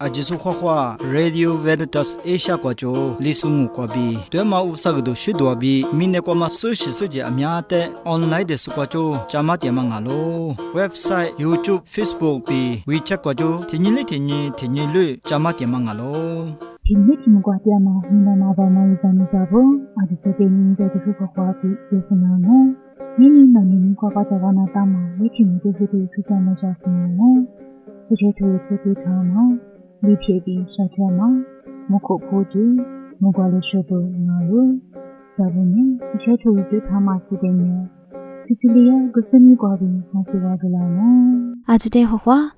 ajisu khwa Radio Veritas Asia kwa jo lisumu kwa bi twema usagdo shidwa bi mine kwa ma soje amya te online de su kwa jo chama tiama ngalo website YouTube Facebook bi WeChat kwa jo tinyi lu chama tiama ngalo Tingi mukwa tiama hina na ba mai zani zabo ajisu je ni de du kwa bi yesna no Nini na nini kwa kata wana tama wiki mtu hudu sita moja kumamo Suchetu tsuki tama Lipyebi shatrama Moko poju Mogwale shodo naru Sabuni suchetu uju tama tsudenye Sicilia gusani kwabi masiwa gulano Ajude hohwa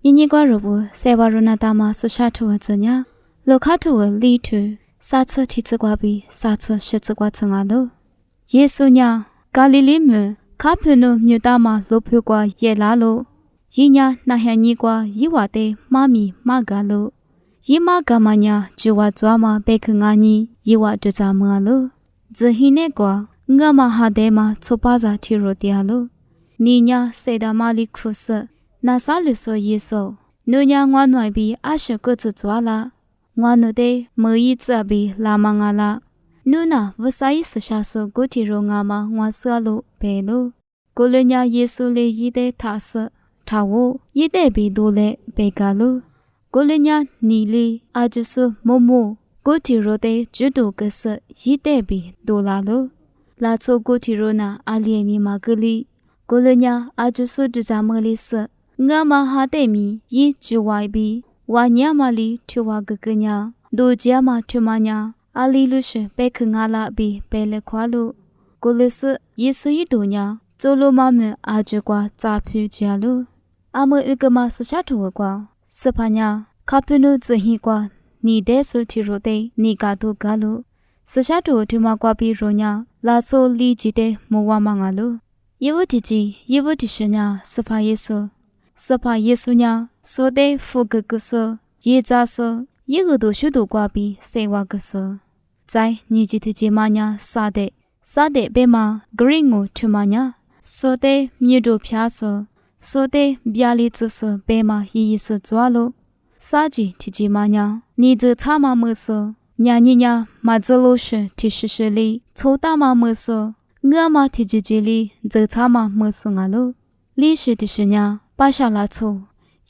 Nini kwa rubu sewa runa tama suchetu wazunya Lokatu wa litu Satsa titsi kwabi satsa shitsi kwa tsungalo Yesu nya Galilimu kapunu myudama lopugwa yelalo yinya nahanigwa yiwate mami magalo yima gamanya jiwa zwama bekngani yiwa dzamalo zhinegwa ngama hadema tsopaza tirodialo ninya sedamali khusa nasaluso yeso nunya ngwanwai bi ashakutsu zwala ngwanude moyitsabi lamangala Nuna vasai sashaso gotiro ngama ngwasalo pelo Kolonya yesu le yide tasa tawo yide bi dole begalo Kolonya nili ajusu momo gotiro de judo gasa yide bi dolalo Latso gotiro na aliemi magali Kolonya ajusu duzamali sa ngama hademi yi juwai bi wanyamali tuwa gaganya dojama tumanya Alilushe bekngala bi bele kwalu Gulusu yesu yidonya Zolo mame ajukwa zapyu jialu Amo ugama suchatu kwa Sepanya kapunu zihikwa Ni desu tirode ni gadu galu Suchatu tumakwa bi ronya Laso li jide muwa mangalu Yewu dishanya sepa yesu nya Sode fugugusu Yezasu Yegudu shudu kwa bi sewa gusu Zai nijiti jimanya sade bema gringo tumanya sode myedo pyaso sode byali tsuso bema yiyisu zwalo saji tijimanya nizu tama muso nyanyinya mazaloshe tishishili chodama muso ngama tijijili zutama muso ngalo lishi tishinya pashala cho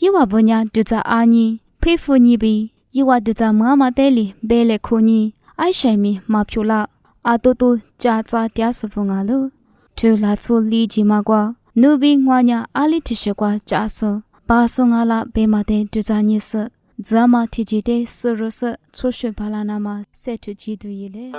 yiwa bonya duza ani pefu nibi yiwa duza mama deli bele kuni Aishami mapula adodo jaza diasavungalo tu latso li jimagwa nubi ngwanya ali tishekwa jaso basongala bemade duzanyisa zama tijide surusa choshe balanama setu jidu yile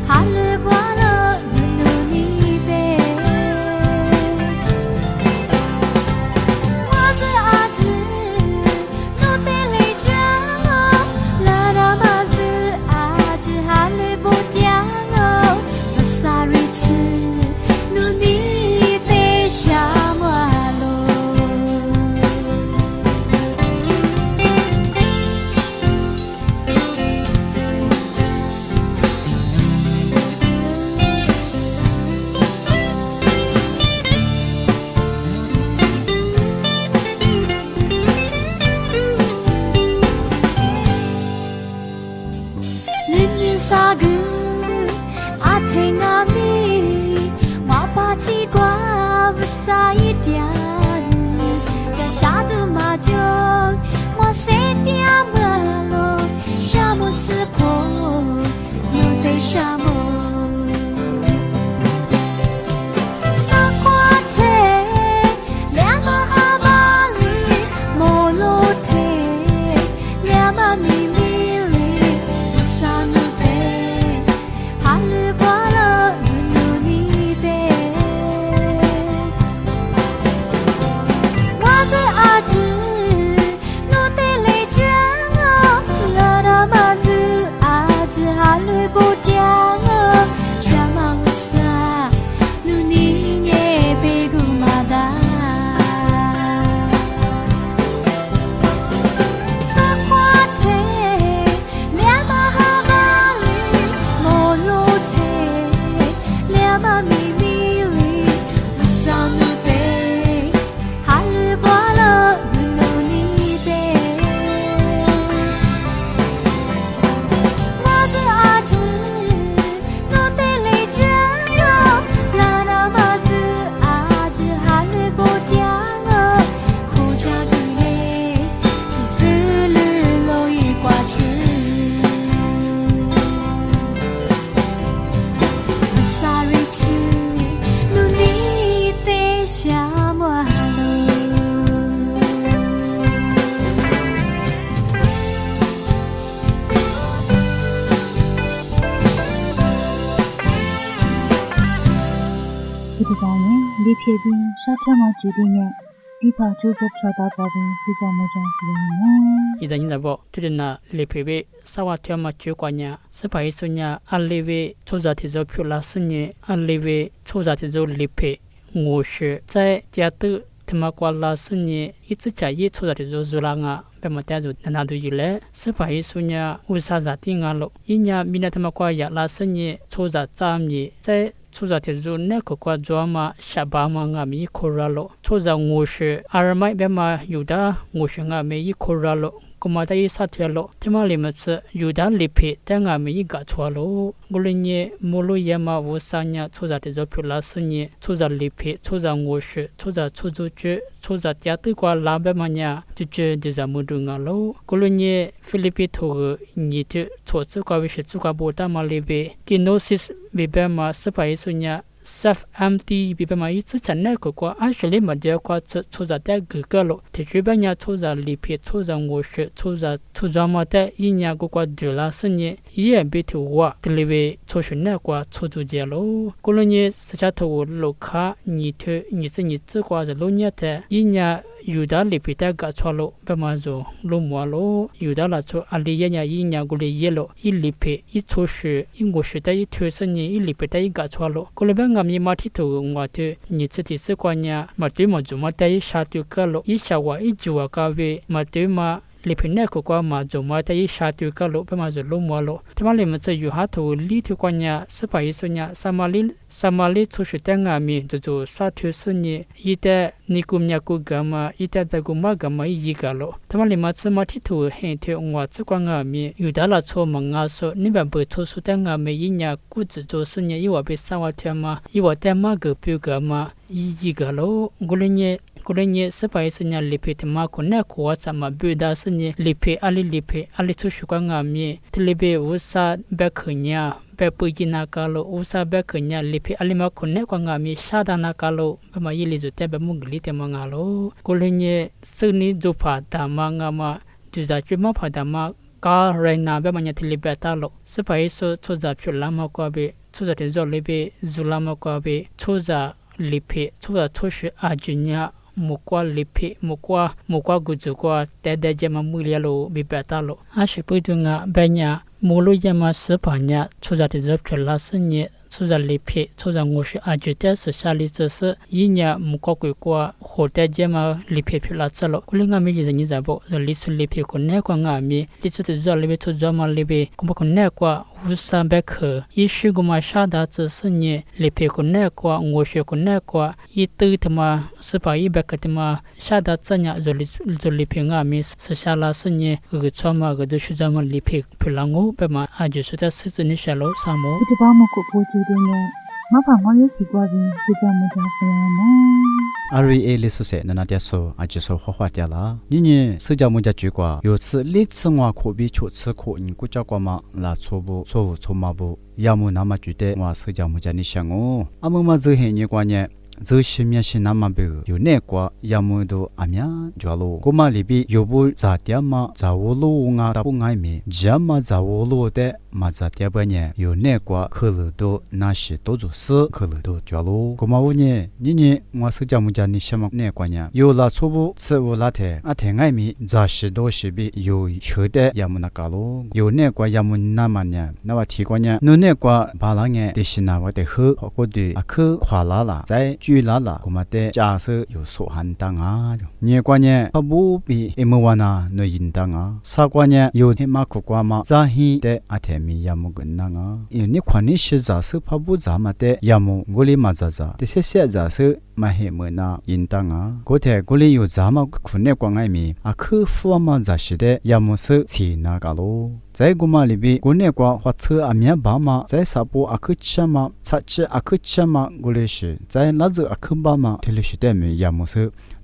Hallelujah 撒一点，这沙的马就我塞点么咯，沙漠是破，有对沙漠。李撇兵沙特马决定呢，地帕就在乔达高边是怎么讲的呢？现在你在不？就是那李撇兵沙瓦特马就关呀，是把一说呢，阿里位出在提走票拉是呢，阿里位出在提走李撇，我是在家头他妈挂拉是呢，一直家也出在提走做lang啊。被么带走那都有嘞，是把一说呢，为啥子定啊咯？一年明年他妈挂呀拉是呢，出在咱们在。出在提走那个国家嘛，下巴嘛俺们一口热了，出在我是阿麦别嘛有的，我是俺们一口热了，我嘛在一沙条了，他妈里面是有的里皮，但俺们一个错了，我那年马路也嘛我三年出在提走票拉四年，出在里皮，出在我是，出在出租车，出在家对过拉别嘛呢，就在木头俺了，我那年菲律宾头个你的错字过为是字过不大嘛里边 ，kenosis 里边嘛是把一说呢。self empty 比别嘛一次真那个过，而且里面的过出在带个了，提出别人出在里皮，出在我是出在嘛的，一年个过多了是呢，也别头我，这里边出去那个出租界喽，过了呢，实际头路卡你是你自过的路呢的，一年。有的里边的个错了，别嘛做路马路，有的那错阿里人一年过来耶了，一里边一出事，一我是的一推生呢，一里边的一个错了，过来别俺们马蹄头我的，你自己是关呀，马对嘛做嘛的一下就个了，一下话一句话个位，马对嘛。里边那个瓜嘛，做嘛的一下就个路，别嘛做路马路。他妈里面这有哈头里头关呀，是把一说呢，萨马里出去的俺们就做沙头是呢，一代你姑娘姑个嘛，一代在姑妈个嘛一个路。他妈里面这嘛剃头很头，我只管俺们有的了错嘛俺说，你们不出去的俺们一年估计做是呢，一话被三话天嘛，一话带嘛个表个嘛一个路，我那年。过来呢，是把一些呢里皮的嘛，可能过什么别的是呢里皮，阿里出去过俺们，这里边乌沙别去呢，别不给那个了，乌沙别去呢里皮，阿里嘛可能过俺们下的那个了，别嘛一里就带别木里的嘛俺了，过来呢，是你就怕的嘛俺嘛，就在这嘛怕的嘛，搞人那别嘛呢这里边打了，是把一些出在去拉嘛过边，出在这里边做拉嘛过边，出在里皮，出在出去阿就呢。木瓜里皮，木瓜古子瓜，带着嘛木里路比别大路，阿是不对啊，别呀，木路也嘛是把呀，出在这热出来是呢，出在里皮，出在我是阿就的是下里只是一年木瓜鬼瓜，后带着嘛里皮出来吃了，我另外没就是你在不，里出里皮可那个俺们，里出这热里边出热嘛里边，我们可那个。乌山白克，一时个嘛下达只是呢，里皮个那个，我学个那个，一对他妈是把一百个他妈下达这样就里皮俺们是下拉是呢，个错嘛个就是咱们里皮皮啷个，别嘛啊就是在狮子你下楼啥么？这把么个不决定呢， မဖမောရစီကွာပြီးစကြမကြဖယာမေ REA လေးဆုစေနနာတဆောအချဆောခွာခွာတလာညညစကြမကြကျွကွာယောစလိtsငွာခိုဘီချိုtsခိုညကိုကြောက်ကွာမလာချိုဘူချိုမဘူယာမနာမကျွတဲ့ငွာစကြမကြနိရှငိုအမမဇဟေညကွာညဇေရှိမြရှင်နာမဘေယောနေကွာယာမဒိုအမြာဂျွာလိုကိုမလီဘီယောဘူဇာတျာမဇာဝလိုငါတပုငိုင်းမီဂျာမဇာဝလိုတဲ့မဇာတျာပညေယောနေကွာခလဒိုနာရှိတိုဇုစခလဒိုဂျွာလိုကိုမဝညေညညငွာစကြမကြနိရှမနေကွာညယောလာဆိုဘူစဝလာတဲ့အထေငိုင်းမီဇာရှိဒိုရှိဘီယောချေတဲ့ယာမနာကလိုယောနေကွာယာမနာမညနဝတီကွာညနုနေကွာဘာလာငေတေရှင်နာဝတဲ့ဟကိုဒီအခခွာလာလာဇိုင်ကျွလာလာကိုမတဲ့ကြာဆယောဆိုဟန်တငါညေကွာညပဘူပီအမဝနာနွေရင်တငါစာကွာညယောဟေမခုကွာမဇာဟီတဲ့အထေမီယမုကနငါနိခွနိရှိဇာဆပဘူဇာမတဲ့ယမုဂိုလီမဇာဇာတဆက်ဆက်ဇာဆမဟေမနာယင်တငါကိုတဲ့ဂိုလီယောဇာမခုနေကွာငိုင်းမီအခုဖွာမဇာရှိတဲ့ယမုဆစီနာကလိုဇိုင်ဂူမာလီဘီကိုနေကွာဟွတ်ဆအမြဘာမဇိုင်စာပိုအခုချမချက်ချအခုချမဂိုလေရှိဇိုင်လာဇအခုဘာမတယ်လရှိတဲ့မီယမုဆ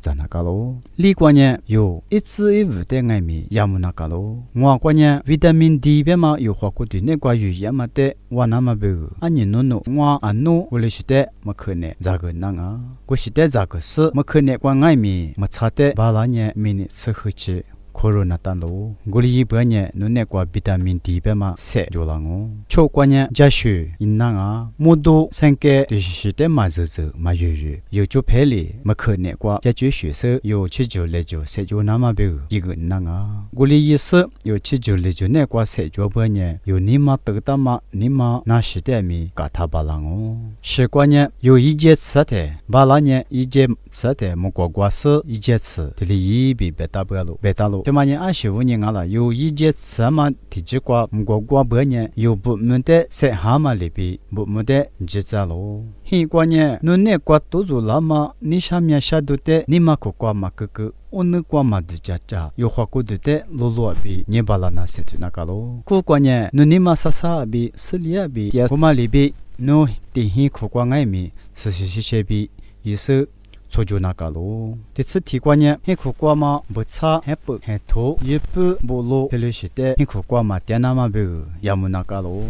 ဇာနာကလိုလီကွာညယောအစ်စီဗတဲ့ငိုင်းမီယမနာကလိုငွာကွာညဗီတာမင်ဒီပဲမယောခွာကုတီနေကွာယူယမတဲ့ဝနာမဘေအညနုနုငွာအနုဝလေရှိတဲ့မခနဲ့ဇာကနငါကိုရှိတဲ့ဇာကစမခနဲ့ကွာငိုင်းမီမချတဲ့ဘာလာညမီနိစခချေကိုရိုနာတန်လိုဂိုလီဘညနုနေကွာဗီတာမင်ဒီပဲမဆက်ဂျိုလာငိုချိုကွာညဂျာရှူအင်းနာငါမိုဒိုဆန်ကဲတရှိတဲ့မဇဇမယူယူယောချိုဖဲလီမခနဲ့ကွာဂျာကျွရွှေဆယောချီဂျိုလေဂျိုဆက်ဂျိုနာမဘေဒီကနာငါဂိုလီယစယောချီဂျိုလေဂျိုနေကွာဆက်ဂျိုဘညယောနီမတတမနီမနာရှိတဲ့မီကာထာဘလာငိုရှေကွာညယောဤဂျက်စတဲ့ဘာလာညဤဂျက်စတဲ့မကွာကွာဆဤဂျက်စတလီဘီဘတာဘလိုဘတာလိုတမညာအရှိဝညငါလာယောဤဂျက်ဆမတိချကွာမကွာကွာဘညယောဘမန်တဲ့ဆက်ဟာမလီဘီဘမတဲ့ဂျက်ဇာလိုဟီကွာညနုနေကွာတိုဇူလာမနိရှာမြရှာဒုတဲ့နိမခုကွာမကကအနကွာမဒကြကြယောခကုဒတဲ့လောလောဘီညဘာလာနာဆက်နာကလိုကိုကွာညနုနိမဆဆာဘီဆလျာဘီယာကမလီဘီနိုတီဟီခုကွာငိုင်းမီဆရှိရှိဘီယေဆဆိုဂျိုနာကလိုတစ်စတီကွာညဟေခုကွာမဘချာဟေပဟေတိုယေပဘောလိုဖလေရှိတဲ့ဟေခုကွာမတျာနာမဘေယမနာကလို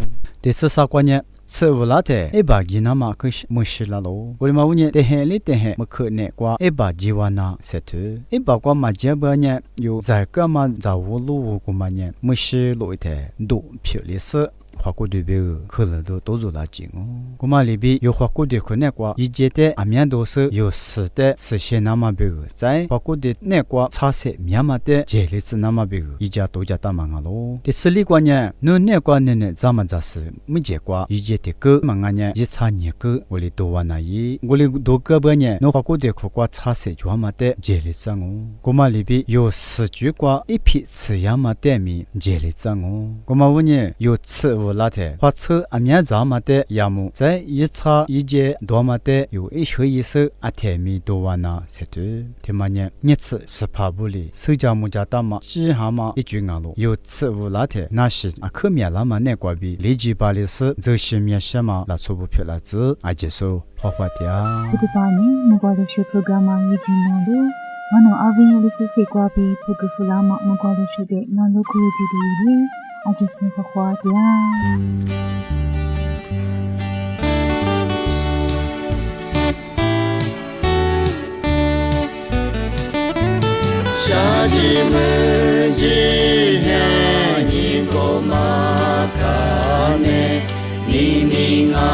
တစ်စဆာကွာညဆေဝလာတဲ့အဘာဂီနာမခမရှိလာလိုဘယ်မှာဦးညတဲ့ဟဲလေးတဲ့ဟဲမခနဲ့ကွာအဘာဂျီဝနာဆက်တူအဘာကွာမဂျဘညယောဇာကမဇာဝလူဝကမညမရှိလို့တဲ့ဒုဖြစ်လေးစခွာကိုဒီဘေခလဒတိုဇလာချင်းကိုမလီဘီယောခွာကိုဒီခနဲ့ကွာယဂျေတဲ့အမြန်ဒိုဆယောစတဲ့ဆရှေနာမဘေဇိုင်ခွာကိုဒီနဲ့ကွာချားဆက်မြန်မာတဲ့ဂျေလစ်နာမဘေယဂျာတိုဂျာတမငါလိုဒီစလီကွာညနုနဲ့ကွာနဲ့ဇာမဇာစမဂျေကွာယဂျေတဲ့ကမငါညယချာညကဝလီတိုဝနာယီဝလီဒိုကဘညနောခွာကိုဒီခွာချားဆက်ဂျွာမတဲ့ဂျေလစ်ဆန်ကိုမလီဘီယောစကျွကွာအဖိစယမတဲ့မီဂျေလစ်ဆန်ကိုမဝညယောချလာတဲ့ဖတ်ဆအမြတ်ဇာမတဲ့ယာမုဇဲယချာယဂျေဒေါမတဲ့ယောအရှိယစအထေမီတိုဝနာဆက်တူဒီမညညက်စဖာဘူလီစကြမကြတာမရှီဟာမအကျွငါလိုယောချဝလာတဲ့နာရှိအခမြလာမနဲ့ကွာပြီးလေဂျီပါလီစဇရှိမြရှမလာဆိုဘူးဖြစ်လာဇအဂျေဆိုဟောဖတ်ယာဒီပါနေမကွာတဲ့ရှိ program မှာယဉ်နေလို့မနောအဗင်းလေးစစ်စစ်ကွာပြီးဖုကဖလာမမကွာတဲ့ရှိတဲ့နော်လို့ကိုကြည့်တယ်လေအဂျေစဖခွာပြာရှာကြည်မကြည်ဟန်ညီကိုမခါနဲ့မိမိငါ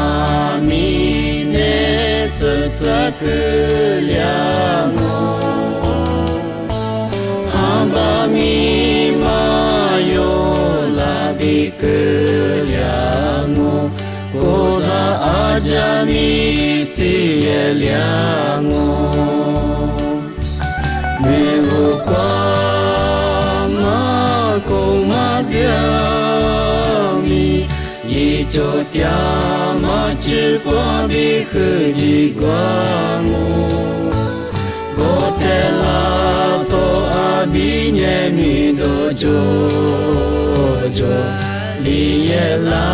မိနဲ့သစကလျာငိုဟမ်ဘာမီမာယောလာဘီကလျာငိုကိုသာအာဂျာမီစီရလျာငိုမေဝကွာမကုမဇာမီယေချိုတျာမချေကွာဘီခဂျီကွာငိုဂိုတေလာဆိုအဘီညေမီဒိုဂျိုဂျိုလီယေလာ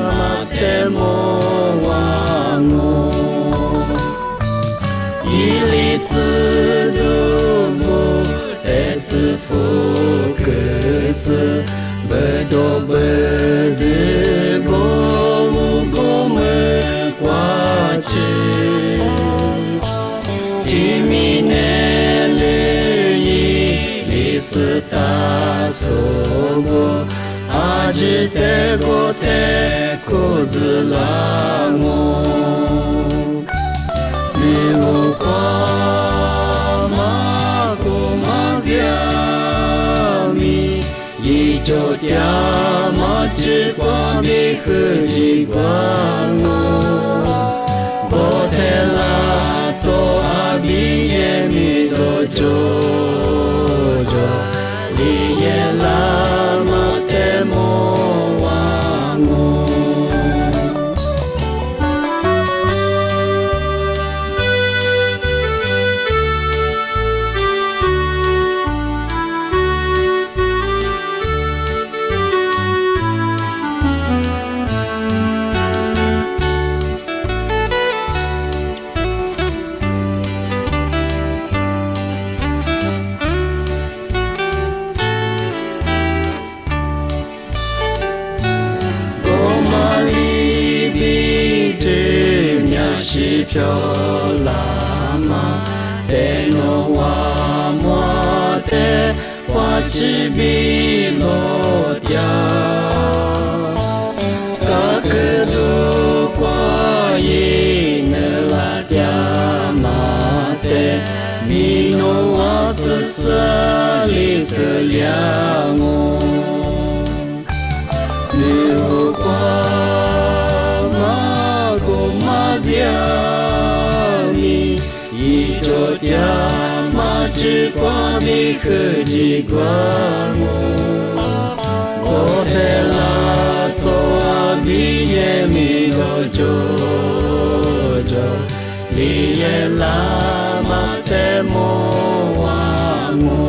မတ te mo wa ngo yi li zi du mu te zi fu ke si bè do bè de go mu go me qua che ti mi ne le yi li si ta so go a ji te go zi la ngo ni wo kwa ma ko ma zia mi yi cho tia ma chi kwa mi khu ji kwa ngo go te la so a bi ye mi do jo jo li ye la ma te mo wa ngo shi pyo la ma te no wa mo te wa chi bi lo tia ka ke du kwa yi ne la tia ma te mi no wa se sa li se liang o ni ho kwa zia mi yi cho tia ma chi kwa mi khu ji kwa ngo go te la so a bi ye mi do jo jo li ye la ma te mo wa ngo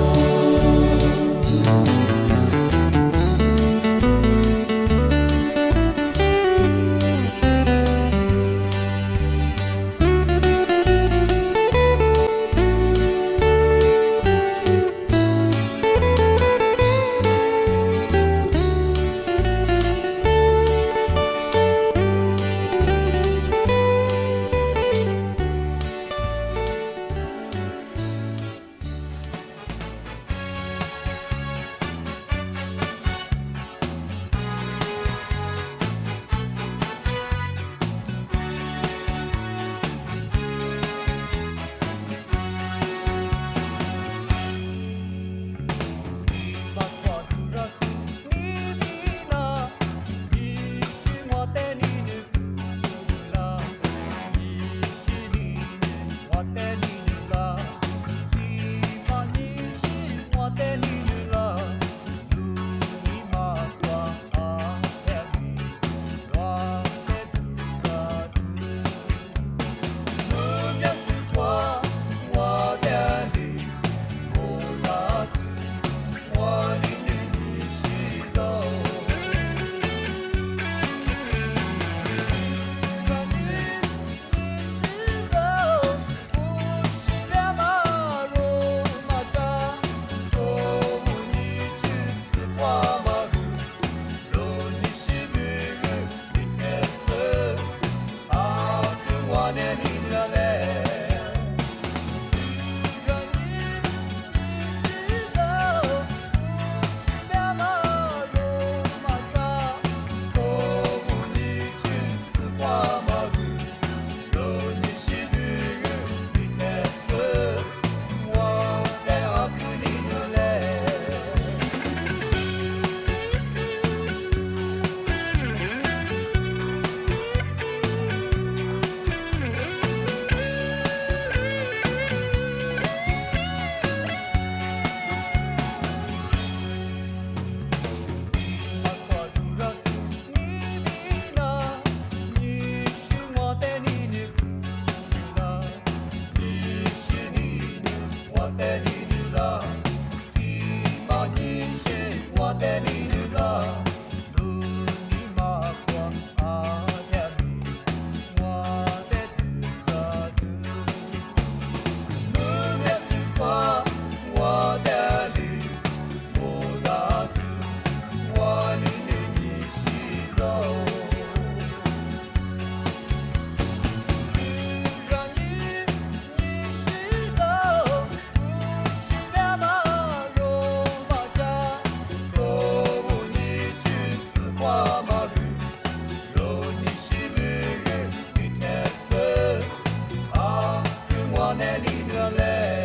那里的嘞。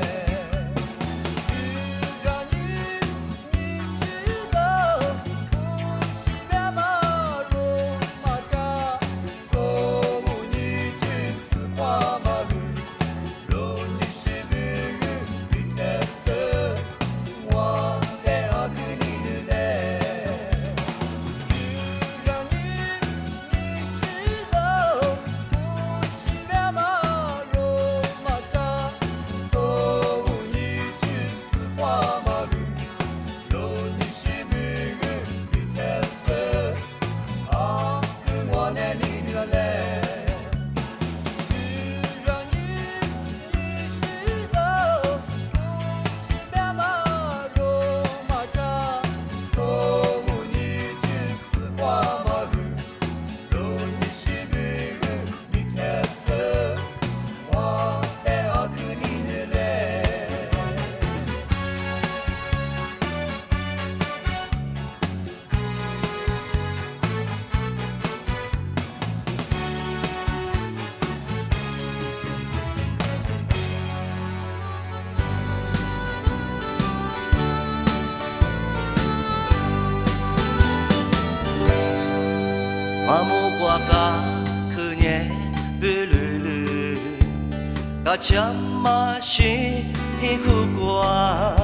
Kacama shi hikukwa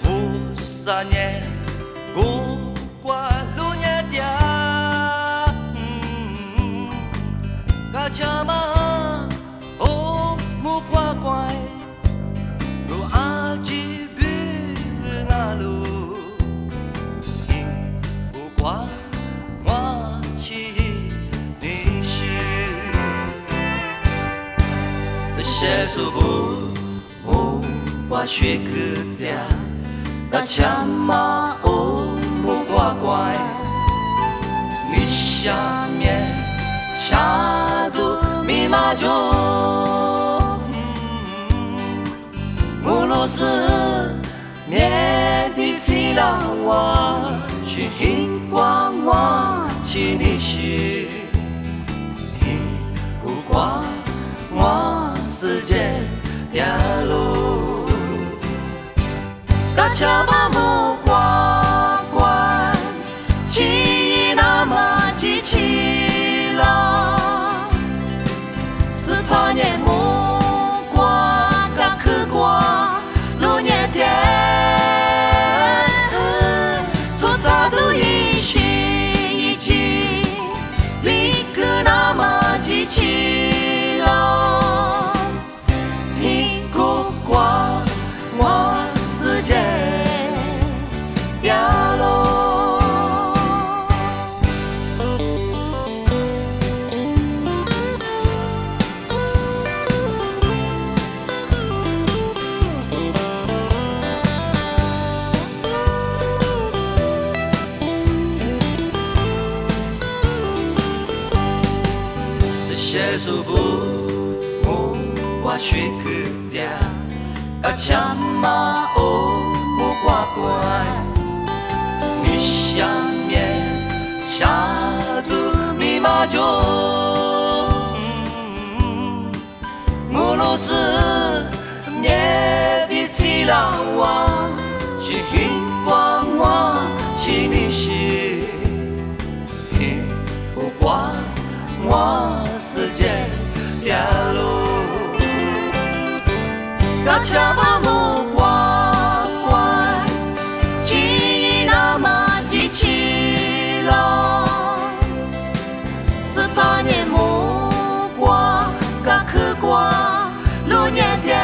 usanye gukwa lunya dia Kacama o mukwa kwai lu aji bi ngalu gukwa wa chi写书不我我学个点那枪嘛哦不乖乖你下面下度密码就俄罗斯面比起了我去hin光我去你是不光我世界呀路，大家把目光关，起那么激起了，是怕你目光刚去过路年天，做早都一心一计，离个那么激起了。我学个点，枪嘛哦不挂关，你下面下度密码就，俄罗斯也比起了我，去hin光我去你是，不管我世界的路。大家把目光关，起那么激起了，18年目光刚去过，路年的。